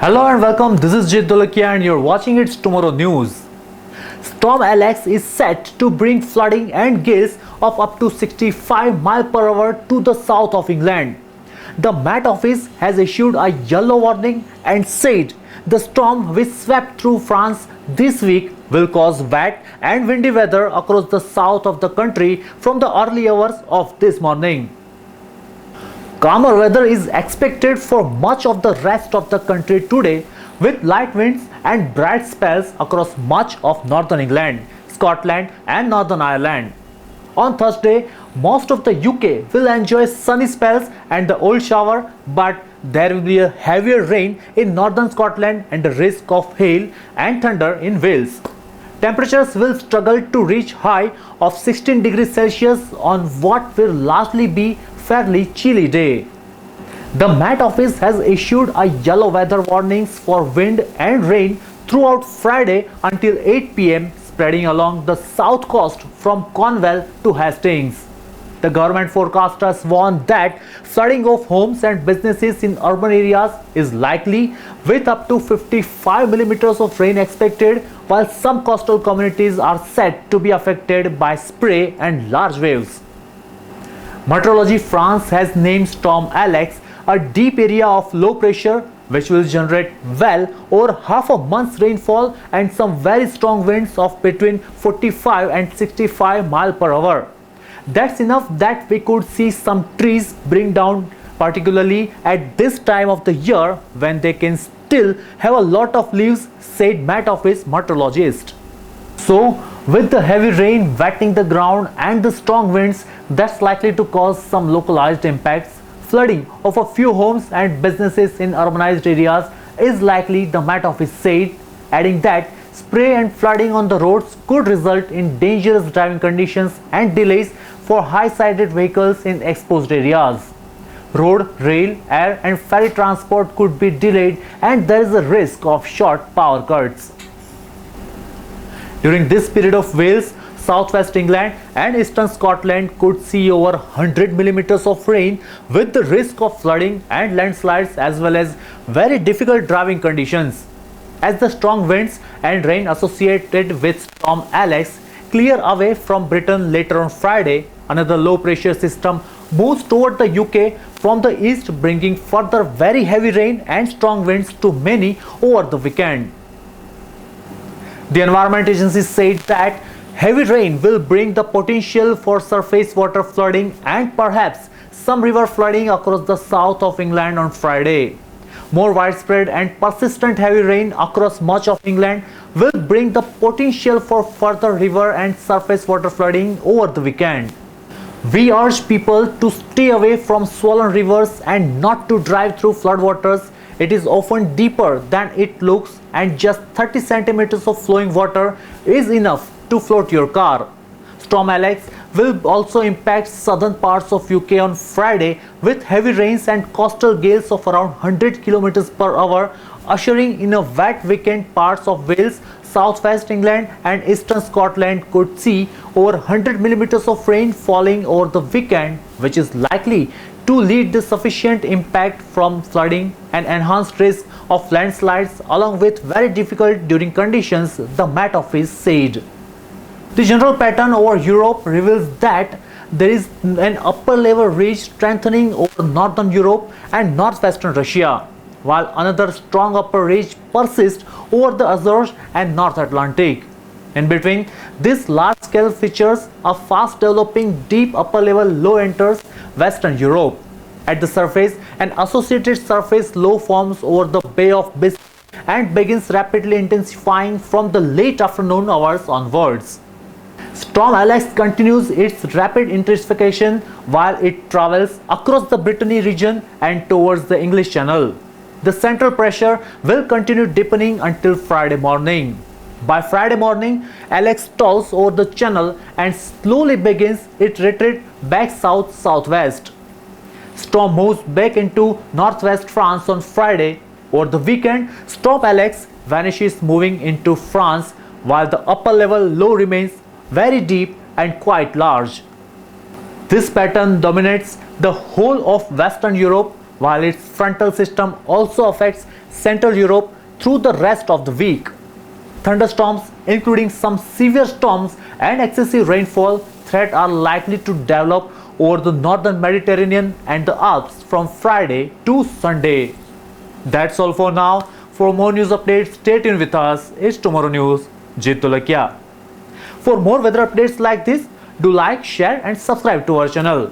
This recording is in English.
Hello and welcome, this is Jit Dolakia and you're watching It's Tomorrow News. Storm Alex is set to bring flooding and gales of up to 65 miles per hour to the south of England. The Met Office has issued a yellow warning and said the storm which swept through France this week will cause wet and windy weather across the south of the country from the early hours of this morning. Calmer weather is expected for much of the rest of the country today, with light winds and bright spells across much of northern England, Scotland and Northern Ireland. On Thursday, most of the UK will enjoy sunny spells and the old shower, but there will be a heavier rain in northern Scotland and a risk of hail and thunder in Wales. Temperatures will struggle to reach high of 16 degrees Celsius on what will largely be fairly chilly day. The Met Office has issued a yellow weather warnings for wind and rain throughout Friday until 8 p.m. spreading along the south coast from Cornwall to Hastings. The government forecasters warn that flooding of homes and businesses in urban areas is likely, with up to 55 millimeters of rain expected, while some coastal communities are said to be affected by spray and large waves. Meteorology France has named Storm Alex a deep area of low pressure which will generate well over half a month's rainfall and some very strong winds of between 45 and 65 miles per hour. That's enough that we could see some trees bring down, particularly at this time of the year when they can still have a lot of leaves, said Met Office meteorologist. So, with the heavy rain wetting the ground and the strong winds, that's likely to cause some localized impacts. Flooding of a few homes and businesses in urbanized areas is likely, the Met Office said, adding that spray and flooding on the roads could result in dangerous driving conditions and delays for high-sided vehicles in exposed areas. Road, rail, air and ferry transport could be delayed and there is a risk of short power cuts. During this period of Wales, southwest England and eastern Scotland could see over 100 millimeters of rain, with the risk of flooding and landslides as well as very difficult driving conditions. As the strong winds and rain associated with Storm Alex clear away from Britain later on Friday, another low pressure system moves toward the UK from the east, bringing further very heavy rain and strong winds to many over the weekend. The Environment Agency said that heavy rain will bring the potential for surface water flooding and perhaps some river flooding across the south of England on Friday. More widespread and persistent heavy rain across much of England will bring the potential for further river and surface water flooding over the weekend. We urge people to stay away from swollen rivers and not to drive through floodwaters. It is often deeper than it looks and just 30 centimeters of flowing water is enough to float your car. Storm Alex will also impact southern parts of UK on Friday with heavy rains and coastal gales of around 100 kilometers per hour, ushering in a wet weekend. Parts of Wales, southwest England and eastern Scotland could see over 100 millimeters of rain falling over the weekend, which is likely to lead to sufficient impact from flooding and enhanced risk of landslides along with very difficult during conditions, the Met Office said. The general pattern over Europe reveals that there is an upper level ridge strengthening over northern Europe and northwestern Russia, while another strong upper ridge persists over the Azores and North Atlantic. In between, this large-scale features a fast-developing deep upper-level low enters Western Europe. At the surface, an associated surface low forms over the Bay of Biscay and begins rapidly intensifying from the late afternoon hours onwards. Storm Alex continues its rapid intensification while it travels across the Brittany region and towards the English Channel. The central pressure will continue deepening until Friday morning. By Friday morning, Alex stalls over the channel and slowly begins its retreat back south-southwest. Storm moves back into northwest France on Friday. Over the weekend, Storm Alex vanishes, moving into France, while the upper level low remains very deep and quite large. This pattern dominates the whole of Western Europe, while its frontal system also affects Central Europe through the rest of the week. Thunderstorms, including some severe storms and excessive rainfall threat, are likely to develop over the northern Mediterranean and the Alps from Friday to Sunday. That's all for now. For more news updates, stay tuned with us. It's Tomorrow News. Jeet Tulakia. For more weather updates like this, do like, share and subscribe to our channel.